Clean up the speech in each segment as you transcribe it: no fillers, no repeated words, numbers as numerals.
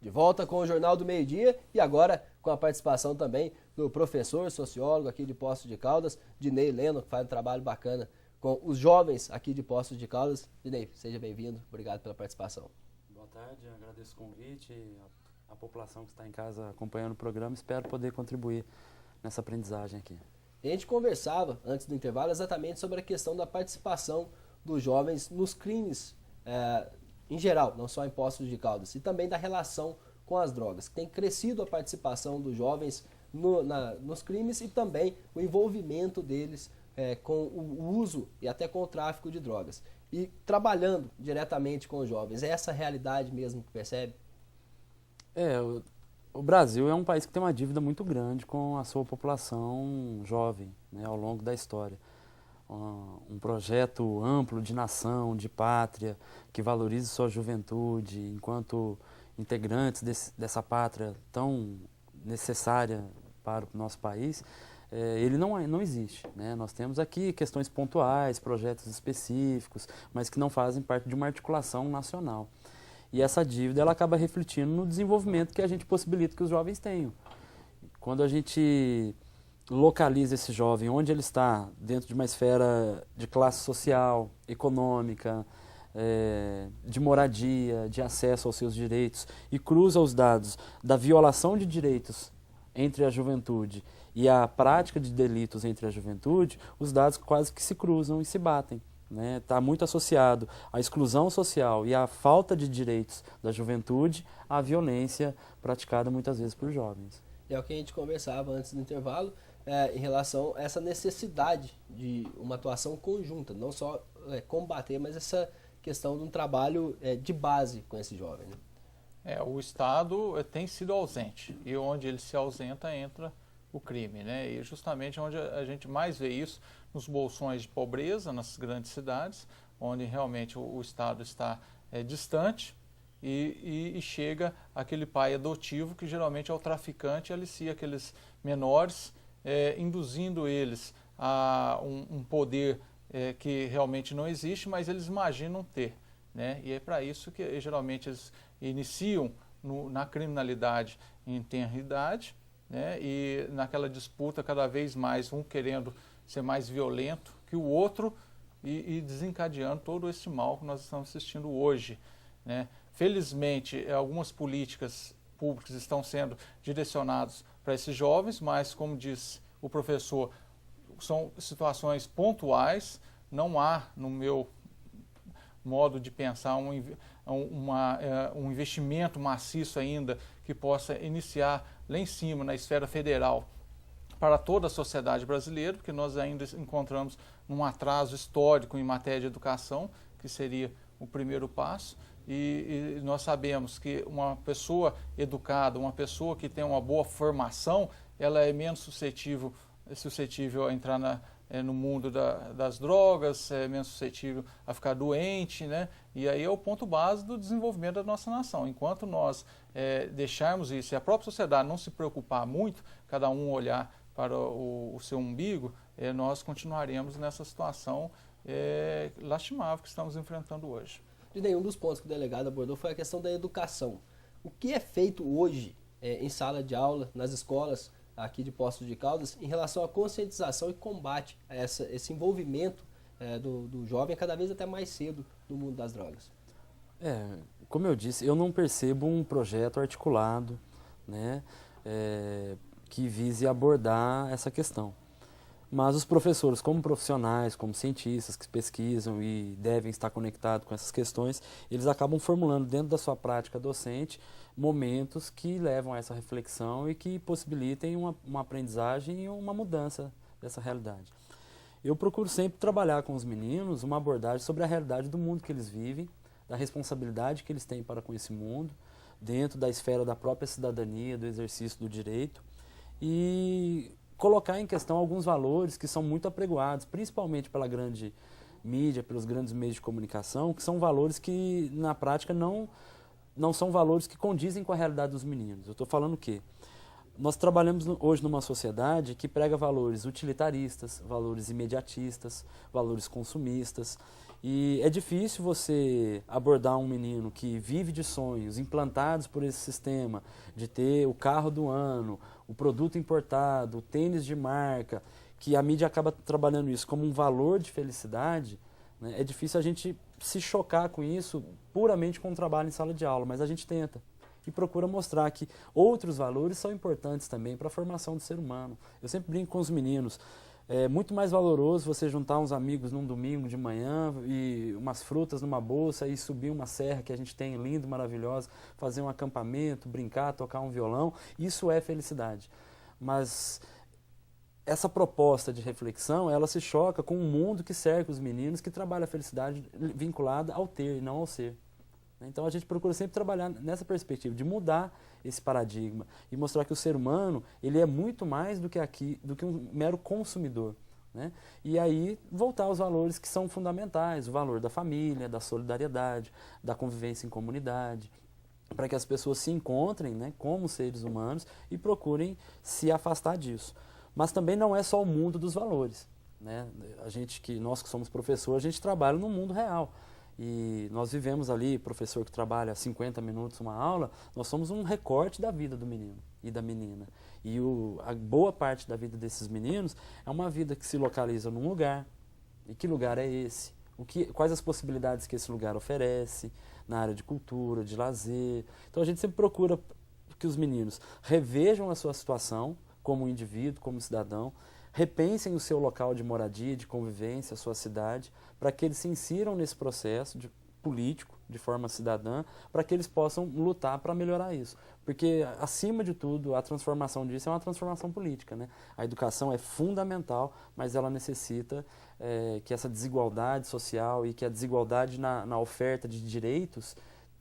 De volta com o Jornal do Meio-Dia e agora com a participação também do professor sociólogo aqui de Poços de Caldas, Dinei Leno, que faz um trabalho bacana com os jovens aqui de Poços de Caldas. Dinei, seja bem-vindo, obrigado pela participação. Boa tarde, agradeço o convite, a população que está em casa acompanhando o programa, espero poder contribuir nessa aprendizagem aqui. A gente conversava antes do intervalo exatamente sobre a questão da participação dos jovens nos crimes em geral, não só em Poços de Caldas, e também da relação com as drogas. Tem crescido a participação dos jovens nos crimes e também o envolvimento deles com o uso e até com o tráfico de drogas. E trabalhando diretamente com os jovens, é essa realidade mesmo que percebe? O Brasil é um país que tem uma dívida muito grande com a sua população jovem, né, ao longo da história. Um projeto amplo de nação, de pátria, que valorize sua juventude enquanto integrantes dessa pátria tão necessária para o nosso país, ele não existe, né? Nós temos aqui questões pontuais, projetos específicos, mas que não fazem parte de uma articulação nacional. E essa dívida ela acaba refletindo no desenvolvimento que a gente possibilita que os jovens tenham. Quando a gente localiza esse jovem onde ele está, dentro de uma esfera de classe social, econômica, de moradia, de acesso aos seus direitos, e cruza os dados da violação de direitos entre a juventude e a prática de delitos entre a juventude, os dados quase que se cruzam e se batem. Está muito associado à exclusão social e à falta de direitos da juventude à violência praticada muitas vezes por jovens. É o que a gente conversava antes do intervalo, em relação a essa necessidade de uma atuação conjunta, não só combater, mas essa questão de um trabalho de base com esse jovem. Né? O Estado tem sido ausente, e onde ele se ausenta entra o crime, né? E justamente onde a gente mais vê isso nos bolsões de pobreza, nas grandes cidades, onde realmente o Estado está distante e chega aquele pai adotivo que geralmente é o traficante e alicia aqueles menores, induzindo eles a um poder que realmente não existe, mas eles imaginam ter, né? E é para isso que geralmente eles iniciam na criminalidade em tenra idade, né? E naquela disputa cada vez mais um querendo ser mais violento que o outro e desencadeando todo esse mal que nós estamos assistindo hoje, né? Felizmente, algumas políticas públicas estão sendo direcionadas para esses jovens, mas, como disse o professor, são situações pontuais, não há, no meu modo de pensar, um investimento maciço ainda que possa iniciar lá em cima, na esfera federal, para toda a sociedade brasileira, porque nós ainda encontramos um atraso histórico em matéria de educação, que seria o primeiro passo, e nós sabemos que uma pessoa educada, uma pessoa que tem uma boa formação, ela é menos suscetível a entrar no mundo das drogas, é menos suscetível a ficar doente, né? E aí é o ponto base do desenvolvimento da nossa nação. Enquanto nós deixarmos isso e a própria sociedade não se preocupar muito, cada um olhar para o seu umbigo, nós continuaremos nessa situação lastimável que estamos enfrentando hoje. De nenhum dos pontos que o delegado abordou foi a questão da educação. O que é feito hoje em sala de aula, nas escolas aqui de Poços de Caldas, em relação à conscientização e combate a esse envolvimento do jovem cada vez até mais cedo no mundo das drogas? Como eu disse, eu não percebo um projeto articulado, né, que vise abordar essa questão. Mas os professores, como profissionais, como cientistas que pesquisam e devem estar conectados com essas questões, eles acabam formulando dentro da sua prática docente momentos que levam a essa reflexão e que possibilitem uma aprendizagem e uma mudança dessa realidade. Eu procuro sempre trabalhar com os meninos uma abordagem sobre a realidade do mundo que eles vivem, da responsabilidade que eles têm para com esse mundo, dentro da esfera da própria cidadania, do exercício do direito, e colocar em questão alguns valores que são muito apregoados, principalmente pela grande mídia, pelos grandes meios de comunicação, que são valores que, na prática, não são valores que condizem com a realidade dos meninos. Eu estou falando o quê? Nós trabalhamos hoje numa sociedade que prega valores utilitaristas, valores imediatistas, valores consumistas. E é difícil você abordar um menino que vive de sonhos implantados por esse sistema, de ter o carro do ano, o produto importado, o tênis de marca, que a mídia acaba trabalhando isso como um valor de felicidade, né? É difícil a gente se chocar com isso puramente com o trabalho em sala de aula, mas a gente tenta. E procura mostrar que outros valores são importantes também para a formação do ser humano. Eu sempre brinco com os meninos, é muito mais valoroso você juntar uns amigos num domingo de manhã e umas frutas numa bolsa e subir uma serra que a gente tem lindo, maravilhosa, fazer um acampamento, brincar, tocar um violão. Isso é felicidade. Mas essa proposta de reflexão, ela se choca com um mundo que cerca os meninos, que trabalha a felicidade vinculada ao ter e não ao ser. Então a gente procura sempre trabalhar nessa perspectiva de mudar esse paradigma e mostrar que o ser humano ele é muito mais do que um mero consumidor, né? E aí voltar aos valores que são fundamentais, o valor da família, da solidariedade, da convivência em comunidade, para que as pessoas se encontrem, né, como seres humanos e procurem se afastar disso. Mas também não é só o mundo dos valores, né? Nós que somos professores, a gente trabalha no mundo real. E nós vivemos ali, professor que trabalha 50 minutos uma aula, nós somos um recorte da vida do menino e da menina. E a boa parte da vida desses meninos é uma vida que se localiza num lugar. E que lugar é esse? Quais as possibilidades que esse lugar oferece na área de cultura, de lazer. Então a gente sempre procura que os meninos revejam a sua situação como indivíduo, como cidadão, repensem o seu local de moradia, de convivência, a sua cidade, para que eles se insiram nesse processo político, de forma cidadã, para que eles possam lutar para melhorar isso. Porque, acima de tudo, a transformação disso é uma transformação política, né? A educação é fundamental, mas ela necessita que essa desigualdade social e que a desigualdade na oferta de direitos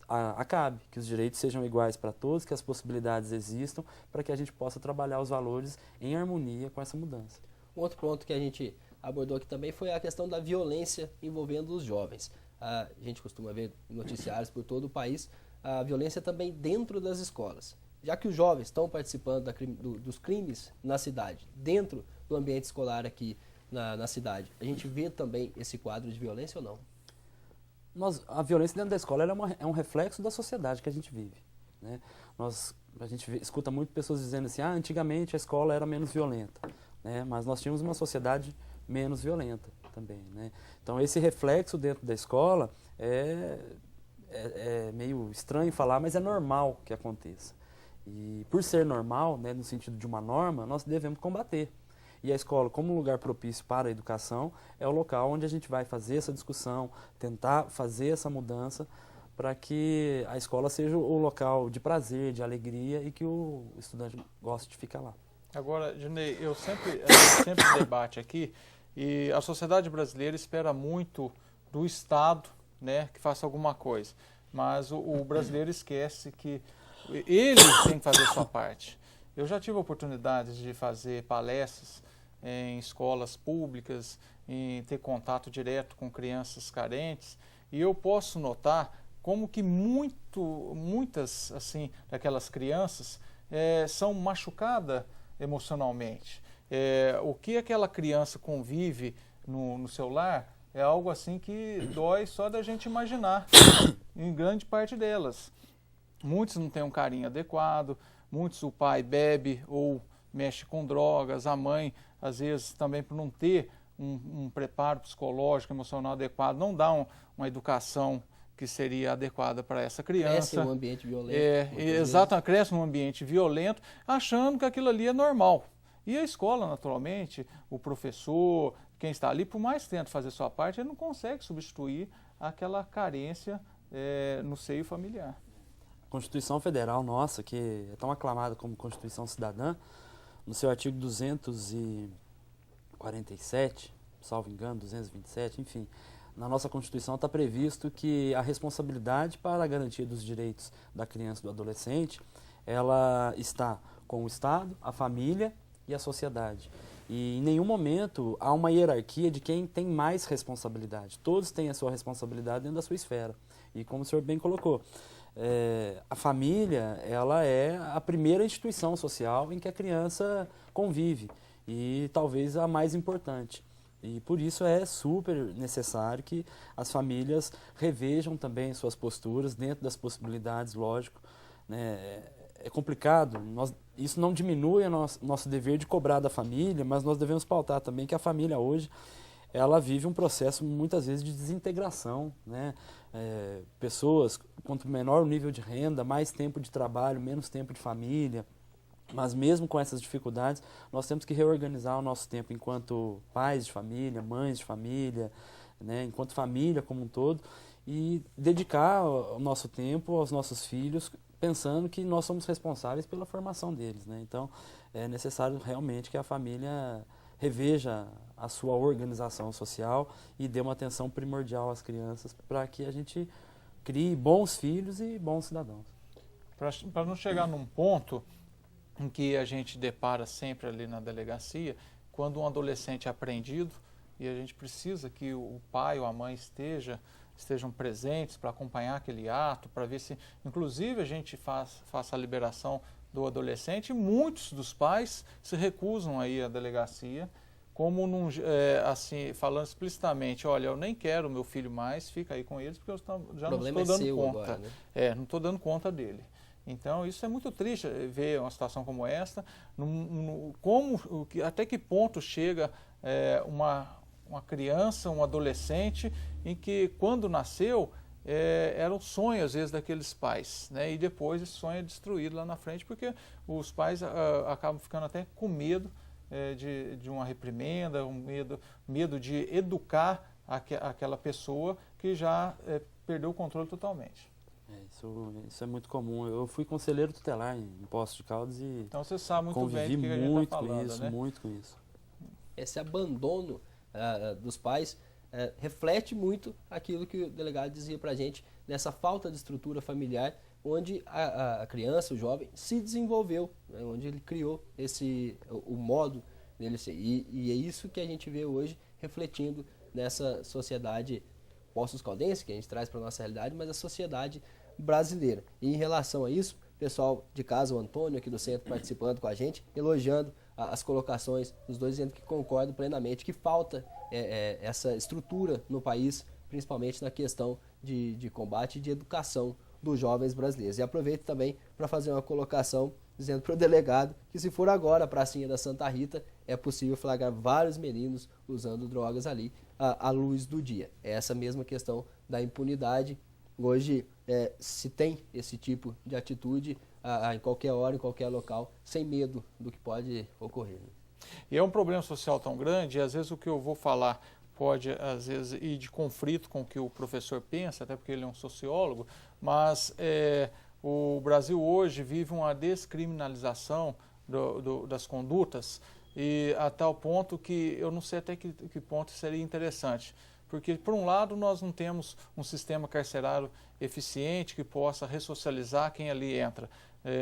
acabe, que os direitos sejam iguais para todos, que as possibilidades existam, para que a gente possa trabalhar os valores em harmonia com essa mudança. Um outro ponto que a gente abordou aqui também foi a questão da violência envolvendo os jovens. A gente costuma ver noticiários por todo o país, a violência também dentro das escolas. Já que os jovens estão participando dos crimes na cidade, dentro do ambiente escolar aqui na cidade, a gente vê também esse quadro de violência ou não? A violência dentro da escola é um reflexo da sociedade que a gente vive, né? A gente escuta muito pessoas dizendo assim, antigamente a escola era menos violenta, né? Mas nós tínhamos uma sociedade menos violenta também, né? Então esse reflexo dentro da escola é meio estranho falar, mas é normal que aconteça. E por ser normal, né, no sentido de uma norma, nós devemos combater. E a escola, como um lugar propício para a educação, é o local onde a gente vai fazer essa discussão, tentar fazer essa mudança para que a escola seja o local de prazer, de alegria e que o estudante goste de ficar lá. Agora, Dinei, a gente sempre debate aqui e a sociedade brasileira espera muito do Estado, né, que faça alguma coisa. Mas o brasileiro esquece que ele tem que fazer a sua parte. Eu já tive a oportunidade de fazer palestras em escolas públicas, em ter contato direto com crianças carentes, e eu posso notar como que muitas assim daquelas crianças são machucadas emocionalmente. O que aquela criança convive no seu lar é algo assim que dói só da gente imaginar, em grande parte delas. Muitos não têm um carinho adequado, muitos o pai bebe ou mexe com drogas, a mãe, às vezes, também por não ter um preparo psicológico, emocional adequado, não dá uma educação que seria adequada para essa criança. Cresce num ambiente violento. Exato, cresce num ambiente violento, achando que aquilo ali é normal. E a escola, naturalmente, o professor, quem está ali, por mais que tente fazer sua parte, ele não consegue substituir aquela carência no seio familiar. A Constituição Federal nossa, que é tão aclamada como Constituição Cidadã, no seu artigo 247, salvo engano, 227, enfim, na nossa Constituição está previsto que a responsabilidade para a garantia dos direitos da criança e do adolescente, ela está com o Estado, a família e a sociedade. E em nenhum momento há uma hierarquia de quem tem mais responsabilidade. Todos têm a sua responsabilidade dentro da sua esfera. E como o senhor bem colocou, a família, ela é a primeira instituição social em que a criança convive e talvez a mais importante. E por isso é super necessário que as famílias revejam também suas posturas dentro das possibilidades, lógico, né? É complicado, isso não diminui o nosso dever de cobrar da família, mas nós devemos pautar também que a família hoje ela vive um processo muitas vezes de desintegração, né? Pessoas, quanto menor o nível de renda, mais tempo de trabalho, menos tempo de família. Mas mesmo com essas dificuldades, nós temos que reorganizar o nosso tempo enquanto pais de família, mães de família, né? Enquanto família como um todo, e dedicar o nosso tempo aos nossos filhos, pensando que nós somos responsáveis pela formação deles, né? Então, é necessário realmente que a família reveja a sua organização social e dê uma atenção primordial às crianças para que a gente crie bons filhos e bons cidadãos. Para não chegar num ponto em que a gente depara sempre ali na delegacia, quando um adolescente é apreendido e a gente precisa que o pai ou a mãe estejam presentes para acompanhar aquele ato, para ver se, inclusive, a gente faça a liberação do adolescente, e muitos dos pais se recusam a ir à delegacia, como assim, falando explicitamente, olha, eu nem quero meu filho mais, fica aí com eles, porque eu já não estou dando conta. Agora, né? Não estou dando conta dele. Então, isso é muito triste, ver uma situação como esta, até que ponto chega uma criança, um adolescente, em que, quando nasceu, era o sonho, às vezes, daqueles pais, né? E depois esse sonho é destruído lá na frente, porque os pais acabam ficando até com medo de uma reprimenda, medo de educar aquela pessoa que já perdeu o controle totalmente. Isso é muito comum. Eu fui conselheiro tutelar em Poços de Caldas e então você sabe muito bem convivi do que a gente muito está falando, com isso, né? muito com isso. Esse abandono dos pais reflete muito aquilo que o delegado dizia para a gente, nessa falta de estrutura familiar, onde a criança, o jovem, se desenvolveu, né? Onde ele criou o modo dele ser. E é isso que a gente vê hoje refletindo nessa sociedade Poços Caldense, que a gente traz para a nossa realidade, mas a sociedade brasileira. E em relação a isso, o pessoal de casa, o Antônio aqui do centro participando com a gente, elogiando as colocações dos dois, dizendo que concordam plenamente que falta essa estrutura no país, principalmente na questão de combate e de educação dos jovens brasileiros. E aproveito também para fazer uma colocação dizendo para o delegado que, se for agora a pracinha da Santa Rita, é possível flagrar vários meninos usando drogas ali à luz do dia. É essa mesma questão da impunidade. Hoje se tem esse tipo de atitude em qualquer hora, em qualquer local, sem medo do que pode ocorrer. E é um problema social tão grande, e às vezes o que eu vou falar pode, às vezes, ir de conflito com o que o professor pensa, até porque ele é um sociólogo, mas o Brasil hoje vive uma descriminalização das condutas, e a tal ponto que eu não sei até que ponto seria interessante. Porque, por um lado, nós não temos um sistema carcerário eficiente que possa ressocializar quem ali entra.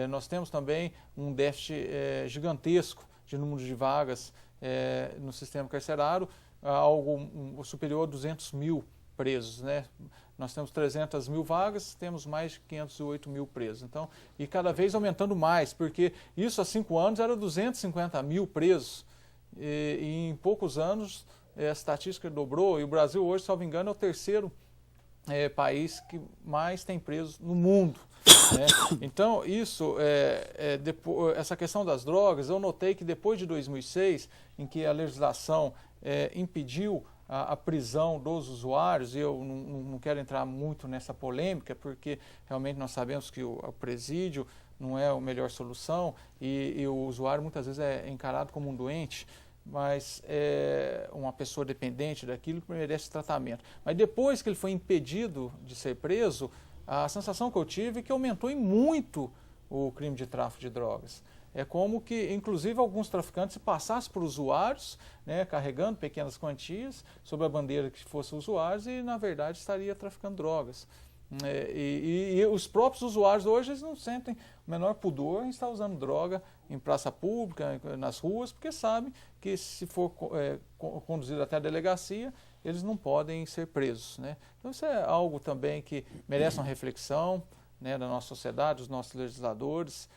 Nós temos também um déficit gigantesco de número de vagas no sistema carcerário, algo superior a 200 mil presos, né? Nós temos 300 mil vagas, temos mais de 508 mil presos. Então, e cada vez aumentando mais, porque isso há 5 anos era 250 mil presos. E em poucos anos a estatística dobrou, e o Brasil hoje, salvo engano, é o terceiro país que mais tem presos no mundo. Né? Então, essa questão das drogas, eu notei que depois de 2006, em que a legislação impediu a prisão dos usuários, e eu não quero entrar muito nessa polêmica, porque realmente nós sabemos que o presídio não é a melhor solução, e o usuário muitas vezes é encarado como um doente, mas é uma pessoa dependente daquilo que merece tratamento. Mas depois que ele foi impedido de ser preso, a sensação que eu tive é que aumentou em muito o crime de tráfico de drogas. É como que, inclusive, alguns traficantes se passassem por usuários, né, carregando pequenas quantias, sob a bandeira que fossem usuários, e, na verdade, estaria traficando drogas. E os próprios usuários hoje, eles não sentem o menor pudor em estar usando droga em praça pública, nas ruas, porque sabem que, se for conduzido até a delegacia, eles não podem ser presos, né? Então, isso é algo também que merece uma reflexão, né, da nossa sociedade, dos nossos legisladores,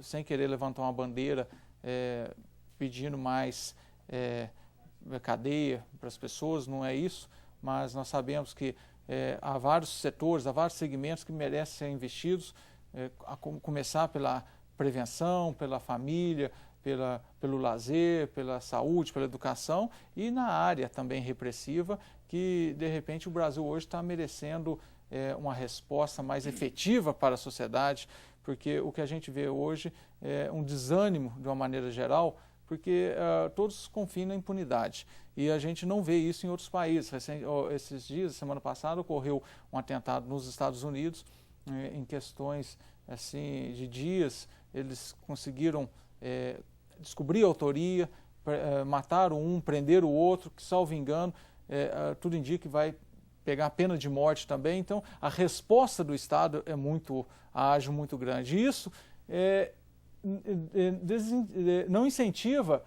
sem querer levantar uma bandeira pedindo mais cadeia para as pessoas, não é isso, mas nós sabemos que há vários setores, há vários segmentos que merecem ser investidos, a começar pela prevenção, pela família, pelo lazer, pela saúde, pela educação e na área também repressiva, que de repente o Brasil hoje está merecendo uma resposta mais efetiva para a sociedade, porque o que a gente vê hoje é um desânimo de uma maneira geral, porque todos confiam na impunidade e a gente não vê isso em outros países. Esses dias, semana passada, ocorreu um atentado nos Estados Unidos, em questões assim, de dias, eles conseguiram descobrir a autoria, mataram um, prenderam o outro, que, salvo engano, tudo indica que vai pegar a pena de morte também. Então, a resposta do Estado é muito ágil, muito grande. E isso não incentiva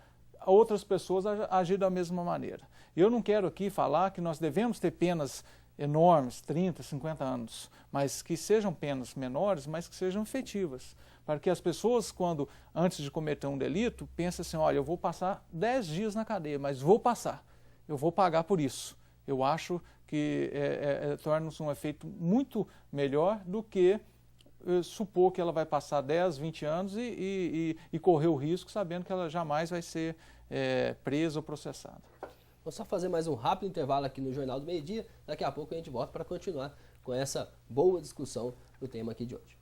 outras pessoas a agir da mesma maneira. Eu não quero aqui falar que nós devemos ter penas enormes, 30, 50 anos, mas que sejam penas menores, mas que sejam efetivas, para que as pessoas, quando antes de cometer um delito, pensem assim, olha, eu vou passar 10 dias na cadeia, mas vou passar, eu vou pagar por isso. Eu acho que torna-se um efeito muito melhor do que supor que ela vai passar 10, 20 anos e correr o risco sabendo que ela jamais vai ser presa ou processada. Vou só fazer mais um rápido intervalo aqui no Jornal do Meio-Dia. Daqui a pouco a gente volta para continuar com essa boa discussão do tema aqui de hoje.